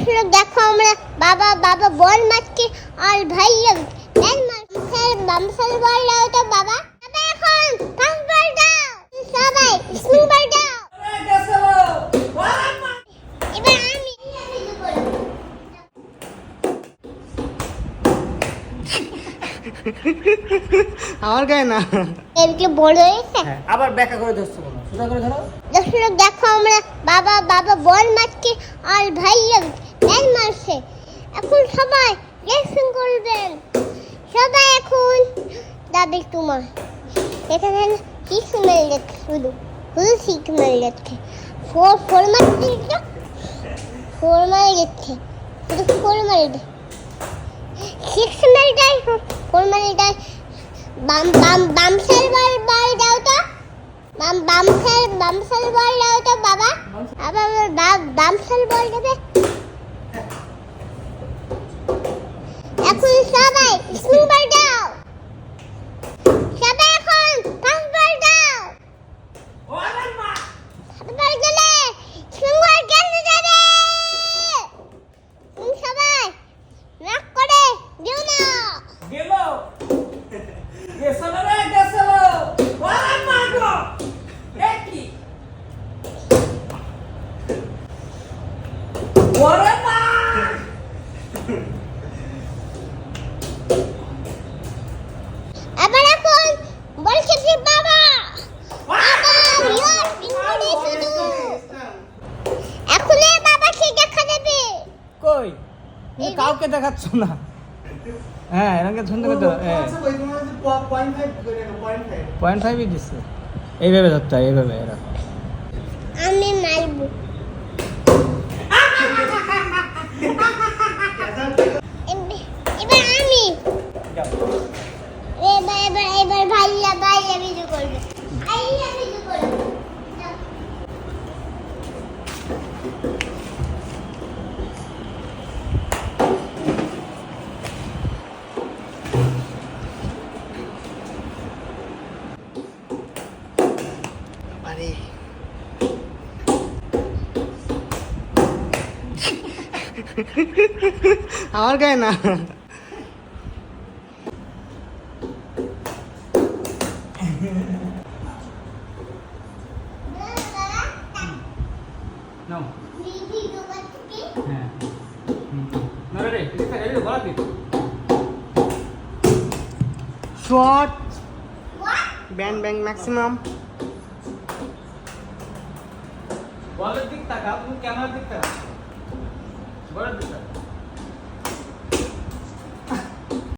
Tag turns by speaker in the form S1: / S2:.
S1: দর্শক দেখো আমরা বাবা বাবা বল মারছে আর ভাইয়া ব্যান মারছে বামসাল বল দাও তো বাবা সবাই এখন পাঁচ বল দাও সবাই স্পিন বল দাও এবার আমি
S2: আমার গায়ে না
S1: এদিকে বড় হয়েছে
S2: আবার ব্যাখ্যা করে ধরছো বলো সোজা করে ধরো
S1: দর্শক দেখো আমরা বাবা বাবা বল মারছে আর ভাইয়া ব্যান মারছে এখন সবাই রিঅ্যাকশন করবেন সবাই এখন দাবি তোমার এখানে কি স্মেল যাচ্ছে শুধু স্মেল যাচ্ছে ফোর মারছে ফোর মারে যাচ্ছে শুধু ফোর মারে দেয় সিক্স স্মেল যায় ফোর মারে দেয় বামসাল বল দাও তো বামসাল বল দাও তো বাবা আবার বামসাল বল দেবে এখন সবাই স্পিন বল দাও সবাই এখন পাঁচ বল দাও বল গেলে স্পিন বল গেলে যাবে সবাই রাগ করে দিও না
S2: গেলো গেছলো রে গেছলো ওরে মাগো একই ওরে মা
S1: আবার এখন বলছে যে বাবা এখন বাবাকে দেখা দেবে
S2: কই তুমি কাউকে দেখাচ্ছ না হ্যাঁ এরকম ঝন্ডা করতে পয়েন্ট ফাইভই দিচ্ছে এইভাবে ধরতে হয় এইভাবে এরকম
S1: আমি মারবো এবার আমি এবার ভাইয়া ভিডিও করবে ভাইয়া ভিডিও করবে
S2: আরে আমার গায়ে না No. হ্যাঁ না রে এটা বলা দিই শর্ট ব্যান ব্যাং ম্যাক্সিমাম বলের দিক তাকাও তুমি ক্যামেরার দিক তাকাও বলের দিক তাকাও